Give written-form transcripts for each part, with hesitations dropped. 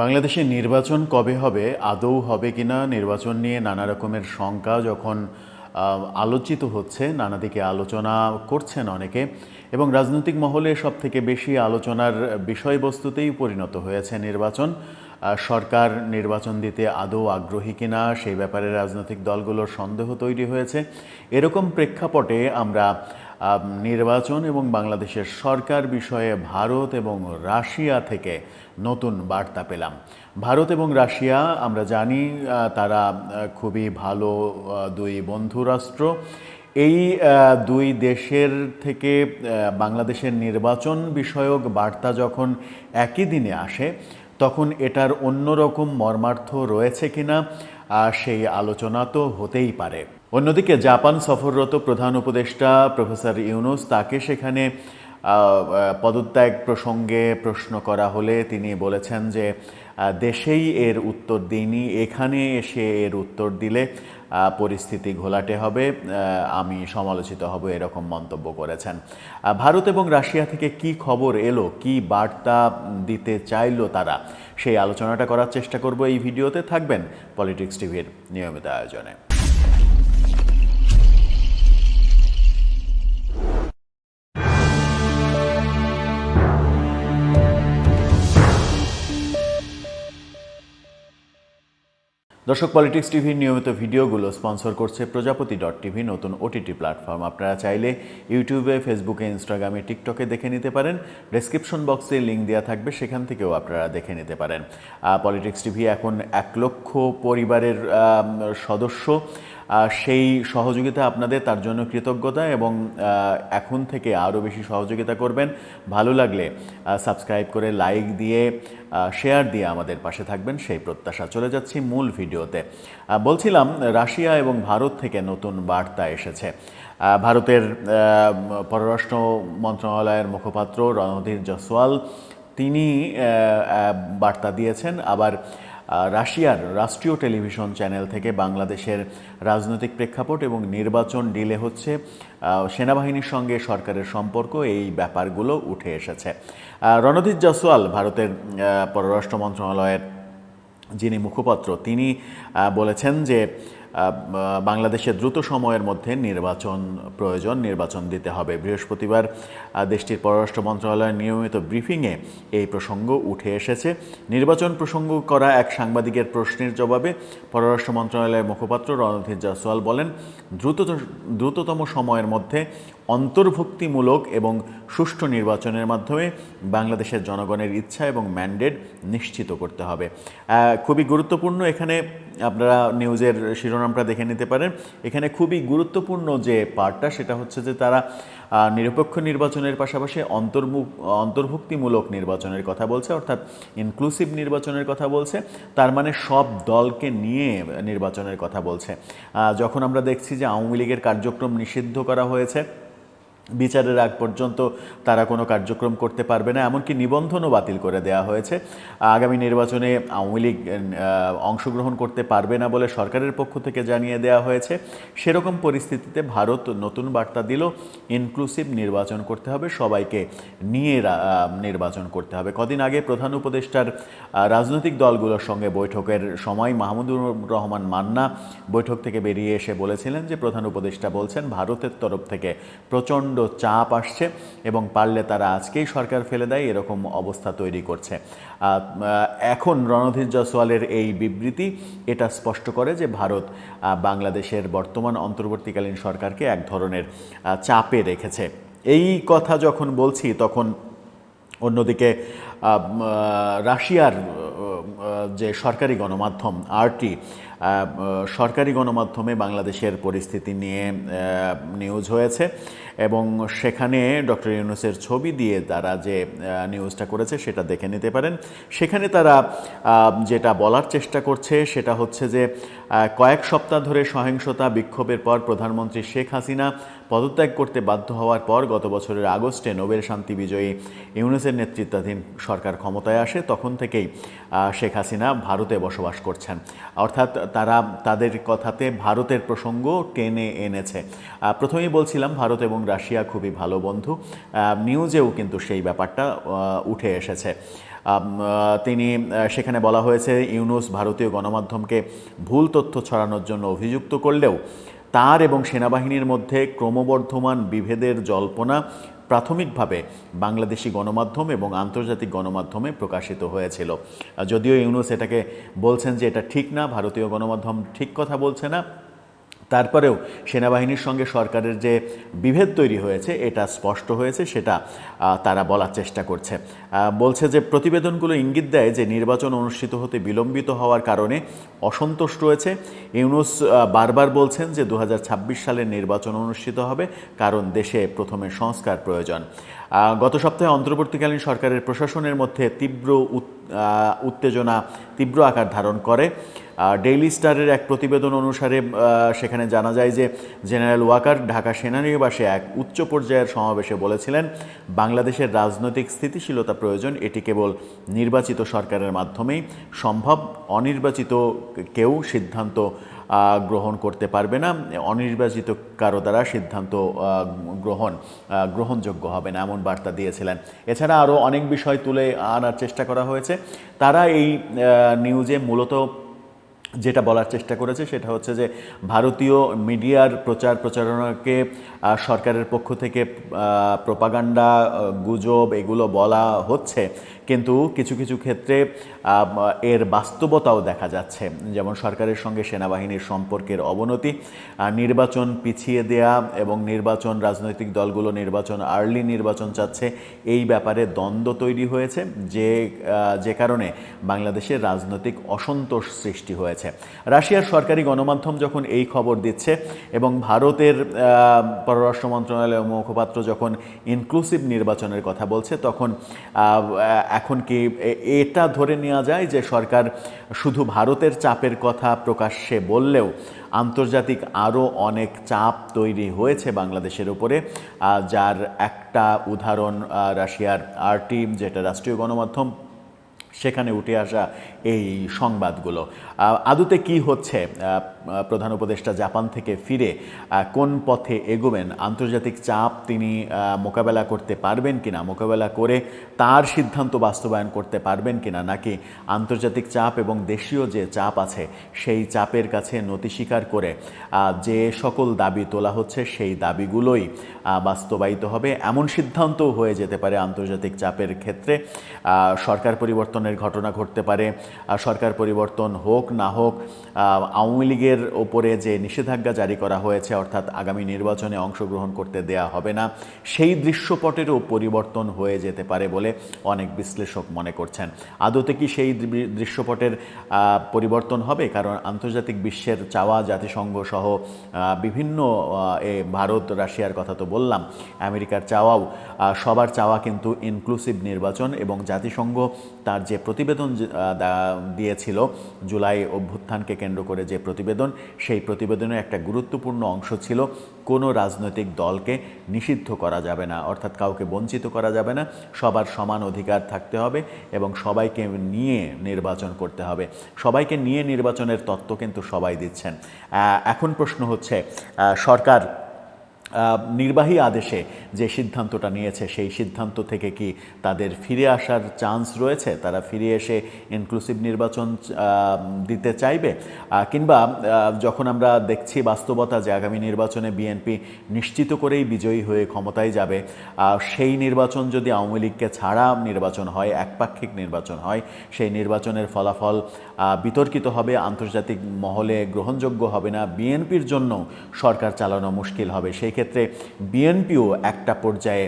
বাংলাদেশে নির্বাচন কবে হবে, আদৌ হবে কিনা, নির্বাচন নিয়ে নানা রকমের শঙ্কা যখন আলোচিত হচ্ছে, নানা দিকে আলোচনা করছেন অনেকে, এবং রাজনৈতিক মহলে সবথেকে বেশি আলোচনার বিষয়বস্তুতেই পরিণত হয়েছে নির্বাচন। সরকার নির্বাচন দিতে আদৌ আগ্রহী কিনা সেই ব্যাপারে রাজনৈতিক দলগুলোর সন্দেহ তৈরি হয়েছে। এরকম প্রেক্ষাপটে আমরা নির্বাচন এবং বাংলাদেশের সরকার বিষয়ে ভারত এবং রাশিয়া থেকে নতুন বার্তা পেলাম। ভারত এবং রাশিয়া আমরা জানি তারা খুবই ভালো দুই বন্ধু রাষ্ট্র। এই দুই দেশের থেকে বাংলাদেশের নির্বাচন বিষয়ক বার্তা যখন একই দিনে আসে, তখন এটার অন্যরকম মর্মার্থ রয়েছে কিনা সেই আলোচনা তো হতেই পারে। অন্যদিকে জাপান সফররত প্রধান উপদেষ্টা প্রফেসর ইউনূস, তাকে সেখানে পদত্যাগ প্রসঙ্গে প্রশ্ন করা হলে তিনি বলেছেন যে দেশেই এর উত্তর দিইনি, এখানে এসে এর উত্তর দিলে পরিস্থিতি ঘোলাটে হবে, আমি সমালোচিত হব, এরকম মন্তব্য করেছেন। ভারত এবং রাশিয়া থেকে কি খবর এলো, কি বার্তা দিতে চাইলো তারা, সেই আলোচনাটা করার চেষ্টা করব এই ভিডিওতে। থাকবেন পলিটিক্স টিভির নিয়মিত আয়োজনে। দর্শক, পলিটিক্স টিভির নিয়মিত ভিডিওগুলো স্পন্সর করছে প্রজাপতি.টিভি, নতুন ওটিটি প্ল্যাটফর্ম। আপনারা চাইলে ইউটিউবে, ফেসবুকে, ইনস্টাগ্রামে, টিকটকে দেখে নিতে পারেন। ডেসক্রিপশন বক্সে লিঙ্ক দেওয়া থাকবে, সেখান থেকেও আপনারা দেখে নিতে পারেন। পলিটিক্স টিভি এখন 1 লক্ষ পরিবারের সদস্য। সেই সহযোগিতা আপনাদের, তার জন্য কৃতজ্ঞতা, এবং এখন থেকে আরও বেশি সহযোগিতা করবেন। ভালো লাগলে সাবস্ক্রাইব করে, লাইক দিয়ে, শেয়ার দিয়ে আমাদের পাশে থাকবেন, সেই প্রত্যাশা। চলে যাচ্ছি মূল ভিডিওতে। বলছিলাম, রাশিয়া এবং ভারত থেকে নতুন বার্তা এসেছে। ভারতের পররাষ্ট্র মন্ত্রণালয়ের মুখপাত্র রণধীর জয়সওয়াল তিনি বার্তা দিয়েছেন। আবার রাশিয়ার রাষ্ট্রীয় টেলিভিশন চ্যানেল থেকে বাংলাদেশের রাজনৈতিক প্রেক্ষাপট এবং নির্বাচন ডিলে হচ্ছে, সেনাবাহিনীর সঙ্গে সরকারের সম্পর্ক, এই ব্যাপারগুলো উঠে এসেছে। রণধীর জয়সওয়াল, ভারতের পররাষ্ট্র মন্ত্রণালয়ের যিনি মুখপাত্র, তিনি বলেছেন যে বাংলাদেশে দ্রুত সময়ের মধ্যে নির্বাচন প্রয়োজন, নির্বাচন দিতে হবে। বৃহস্পতিবার দেশটির পররাষ্ট্র মন্ত্রণালয়ের নিয়মিত ব্রিফিংয়ে এই প্রসঙ্গ উঠে এসেছে। নির্বাচন প্রসঙ্গ করা এক সাংবাদিকের প্রশ্নের জবাবে পররাষ্ট্র মন্ত্রণালয়ের মুখপাত্র রণধীর জয়সওয়াল বলেন, দ্রুততম সময়ের মধ্যে অন্তর্ভুক্তিমূলক এবং সুষ্ঠু নির্বাচনের মাধ্যমে বাংলাদেশের জনগণের ইচ্ছা এবং ম্যান্ডেট নিশ্চিত করতে হবে। খুবই গুরুত্বপূর্ণ, এখানে আপনারা নিউজের শিরোনামটা দেখে নিতে পারেন। এখানে খুবই গুরুত্বপূর্ণ যে পার্টটা, সেটা হচ্ছে যে তারা নিরপেক্ষ নির্বাচনের পাশাপাশি অন্তর্ভুক্তিমূলক নির্বাচনের কথা বলছে, অর্থাৎ ইনক্লুসিভ নির্বাচনের কথা বলছে। তার মানে সব দলকে নিয়ে নির্বাচনের কথা বলছে। যখন আমরা দেখছি যে আওয়ামী লীগের কার্যক্রম নিষিদ্ধ করা হয়েছে, বিচারের আগ পর্যন্ত তারা কোনো কার্যক্রম করতে পারবে না, এমনকি নিবন্ধনও বাতিল করে দেওয়া হয়েছে। আগামী নির্বাচনে আওয়ামী লীগ অংশগ্রহণ করতে পারবে না বলে সরকারের পক্ষ থেকে জানিয়ে দেওয়া হয়েছে। সেরকম পরিস্থিতিতে ভারত নতুন বার্তা দিল, ইনক্লুসিভ নির্বাচন করতে হবে, সবাইকে নিয়ে নির্বাচন করতে হবে। কদিন আগে প্রধান উপদেষ্টার রাজনৈতিক দলগুলোর সঙ্গে বৈঠকের সময় মাহমুদুর রহমান মান্না বৈঠক থেকে বেরিয়ে এসে বলেছিলেন যে প্রধান উপদেষ্টা বলছেন ভারতের তরফ থেকে প্রচণ্ড চাপ আসছে এবং পারলে তারা আজকেই সরকার ফেলে দেয়, এরকম অবস্থা তৈরি করছে। এখন রণধীর জয়সওয়ালের এই বিবৃতি এটা স্পষ্ট করে যে ভারত বাংলাদেশের বর্তমান অন্তর্বর্তীকালীন সরকারকে এক ধরনের চাপে রেখেছে। এই কথা যখন বলছি, তখন অন্যদিকে রাশিয়ার যে সরকারি গণমাধ্যম আরটি, সরকারি গণমাধ্যমে বাংলাদেশের পরিস্থিতি নিয়ে নিউজ হয়েছে, এবং সেখানে ডক্টর ইউনূসের ছবি দিয়ে তারা যে নিউজটা করেছে সেটা দেখে নিতে পারেন। সেখানে তারা যেটা বলার চেষ্টা করছে সেটা হচ্ছে যে কয়েক সপ্তাহ ধরে সহিংসতা বিক্ষোভের পর প্রধানমন্ত্রী শেখ হাসিনা পদত্যাগ করতে বাধ্য হওয়ার পর গত বছরের আগস্টে নোবেল শান্তি বিজয়ী ইউনূসের নেতৃত্বাধীন সরকার ক্ষমতায় আসে। তখন থেকেই শেখ হাসিনা ভারতে বসবাস করছেন, অর্থাৎ তারা তাদের কথাতে ভারতের প্রসঙ্গ টেনে এনেছে। প্রথমেই বলছিলাম ভারত এবং রাশিয়া খুবই ভালো বন্ধু, নিউজেও কিন্তু সেই ব্যাপারটা উঠে এসেছে। তিনি সেখানে বলা হয়েছে ইউনূস ভারতীয় গণমাধ্যমকে ভুল তথ্য ছড়ানোর জন্য অভিযুক্ত করলেও তার এবং সেনাবাহিনীর মধ্যে ক্রমবর্ধমান বিভেদের জল্পনা প্রাথমিকভাবে বাংলাদেশি গণমাধ্যম এবং আন্তর্জাতিক গণমাধ্যমে প্রকাশিত হয়েছিল। যদিও ইউনূস এটাকে বলছেন যে এটা ঠিক না, ভারতীয় গণমাধ্যম ঠিক কথা বলছে না, তারপরেও সেনাবাহিনীর সঙ্গে সরকারের যে বিভেদ তৈরি হয়েছে এটা স্পষ্ট হয়েছে, সেটা তারা বলার চেষ্টা করছে। বলছে যে প্রতিবেদনগুলো ইঙ্গিত দেয় যে নির্বাচন অনুষ্ঠিত হতে বিলম্বিত হওয়ার কারণে অসন্তোষ রয়েছে। ইউনূস বারবার বলছেন যে 2026 সালের নির্বাচন অনুষ্ঠিত হবে, কারণ দেশে প্রথমে সংস্কার প্রয়োজন। গত সপ্তাহে অন্তর্বর্তীকালীন সরকারের প্রশাসনের মধ্যে তীব্র উত্তেজনা তীব্র আকার ধারণ করে। ডেইলি স্টারের এক প্রতিবেদন অনুসারে সেখানে জানা যায় যে জেনারেল ওয়াকার ঢাকা সেনানিবাসে এক উচ্চ পর্যায়ের সমাবেশে বলেছিলেন, বাংলাদেশের রাজনৈতিক স্থিতিশীলতা প্রয়োজন, এটি কেবল নির্বাচিত সরকারের মাধ্যমেই সম্ভব। অনির্বাচিত কেউ সিদ্ধান্ত গ্রহণ করতে পারবে না, অনির্বাচিত কারো দ্বারা সিদ্ধান্ত গ্রহণযোগ্য হবে না, এমন বার্তা দিয়েছিলেন। এছাড়া আরও অনেক বিষয় তুলে আনার চেষ্টা করা হয়েছে। তারা এই নিউজে মূলত যেটা বলার চেষ্টা করেছে সেটা হচ্ছে যে ভারতীয় মিডিয়ার প্রচারণাকে সরকারের পক্ষ থেকে প্রোপাগান্ডা, গুজব এগুলো বলা হচ্ছে, কিন্তু কিছু কিছু ক্ষেত্রে এর বাস্তবতাও দেখা যাচ্ছে। যেমন সরকারের সঙ্গে সেনাবাহিনীর সম্পর্কের অবনতি, নির্বাচন পিছিয়ে দেয়া এবং রাজনৈতিক দলগুলো আর্লি নির্বাচন চাচ্ছে, এই ব্যাপারে দ্বন্দ্ব তৈরি হয়েছে, যে কারণে বাংলাদেশের রাজনৈতিক অসন্তোষ সৃষ্টি হয়েছে। রাশিয়ার সরকারি গণমাধ্যম যখন এই খবর দিচ্ছে এবং ভারতের পররাষ্ট্র মন্ত্রণালয়ের মুখপাত্র যখন ইনক্লুসিভ নির্বাচনের কথা বলছে, তখন এখন কি এটা ধরে নেওয়া যায় যে সরকার শুধু ভারতের চাপের কথা প্রকাশ্যে বললেও আন্তর্জাতিক আরও অনেক চাপ তৈরি হয়েছে বাংলাদেশের উপরে, যার একটা উদাহরণ রাশিয়ার আরটি, যেটা রাষ্ট্রীয় গণমাধ্যম, সেখানে উঠে আসা এই সংবাদগুলো। আদতে কি হচ্ছে, প্রধান উপদেষ্টা জাপান থেকে ফিরে কোন পথে এগোবেন, আন্তর্জাতিক চাপ তিনি মোকাবেলা করতে পারবেন কিনা, মোকাবেলা করে তার সিদ্ধান্ত বাস্তবায়ন করতে পারবেন কিনা, নাকি আন্তর্জাতিক চাপ এবং দেশীয় যে চাপ আছে সেই চাপের কাছে নতি স্বীকার করে যে সকল দাবি তোলা হচ্ছে সেই দাবিগুলোই বাস্তবায়িত হবে, এমন সিদ্ধান্তও হয়ে যেতে পারে আন্তর্জাতিক চাপের ক্ষেত্রে। সরকার পরিবর্তনের ঘটনা ঘটতে পারে, সরকার পরিবর্তন হোক না হোক, আওয়ামী লীগের ওপরে যে নিষেধাজ্ঞা জারি করা হয়েছে, অর্থাৎ আগামী নির্বাচনে অংশগ্রহণ করতে দেয়া হবে না, সেই দৃশ্যপটেরও পরিবর্তন হয়ে যেতে পারে বলে অনেক বিশ্লেষক মনে করছেন। আদতে কি সেই দৃশ্যপটের পরিবর্তন হবে? কারণ আন্তর্জাতিক বিশ্বের চাওয়া, জাতিসংঘ সহ বিভিন্ন ভারত রাশিয়ার কথা তো বললাম, আমেরিকার চাওয়াও, সবার চাওয়া কিন্তু ইনক্লুসিভ নির্বাচন, এবং জাতিসংঘ তার যে প্রতিবেদন দিয়েছিল জুলাই অভ্যুত্থানকে কেন্দ্র করে, যে প্রতিবেদন, সেই প্রতিবেদনের একটা গুরুত্বপূর্ণ অংশ ছিল কোনো রাজনৈতিক দলকে নিষিদ্ধ করা যাবে না, অর্থাৎ কাউকে বঞ্চিত করা যাবে না, সবার সমান অধিকার থাকতে হবে এবং সবাইকে নিয়ে নির্বাচন করতে হবে। সবাইকে নিয়ে নির্বাচনের তত্ত্ব কিন্তু সবাই দিচ্ছেন। এখন প্রশ্ন হচ্ছে, সরকার নির্বাহী আদেশে যে সিদ্ধান্তটা নিয়েছে সেই সিদ্ধান্ত থেকে কি তাদের ফিরে আসার চান্স রয়েছে? তারা ফিরে এসে ইনক্লুসিভ নির্বাচন দিতে চাইবে? কিংবা যখন আমরা দেখছি বাস্তবতা যে আগামী নির্বাচনে বিএনপি নিশ্চিত করেই বিজয়ী হয়ে ক্ষমতায় যাবে, সেই নির্বাচন যদি আওয়ামী লীগকে ছাড়া নির্বাচন হয়, একপাক্ষিক নির্বাচন হয়, সেই নির্বাচনের ফলাফল বিতর্কিত হবে, আন্তর্জাতিক মহলে গ্রহণযোগ্য হবে না, বিএনপির জন্য সরকার চালানো মুশকিল হবে। সেই ক্ষেত্রে বিএনপিও একটা পর্যায়ে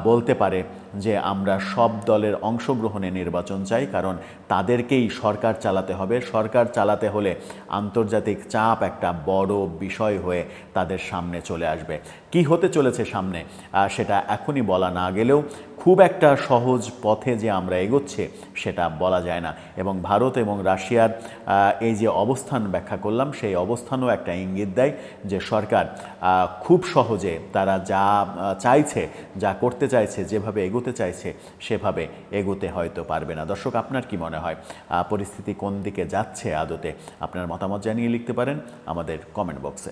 বলতে পারে যে আমরা সব দলের অংশগ্রহণে নির্বাচন চাই, কারণ তাদেরকেই সরকার চালাতে হবে। সরকার চালাতে হলে আন্তর্জাতিক চাপ একটা বড় বিষয় হয়ে তাদের সামনে চলে আসবে। কি হতে চলেছে সামনে সেটা এখনই বলা না গেলেও খুব একটা সহজ পথে যে আমরা এগোচ্ছি সেটা বলা যায় না। এবং ভারত এবং রাশিয়ার এই যে অবস্থান ব্যাখ্যা করলাম, সেই অবস্থানও একটা ইঙ্গিত দেয় যে সরকার খুব সহজে তারা যা চাইছে, যা করতে চাইছে, যেভাবে এগোতে চাইছে সেভাবে এগোতে হয়তো পারবে না। দর্শক, আপনার কি মনে হয় পরিস্থিতি কোন দিকে যাচ্ছে আদতে? আপনার মতামত জানিয়ে লিখতে পারেন আমাদের কমেন্ট বক্সে।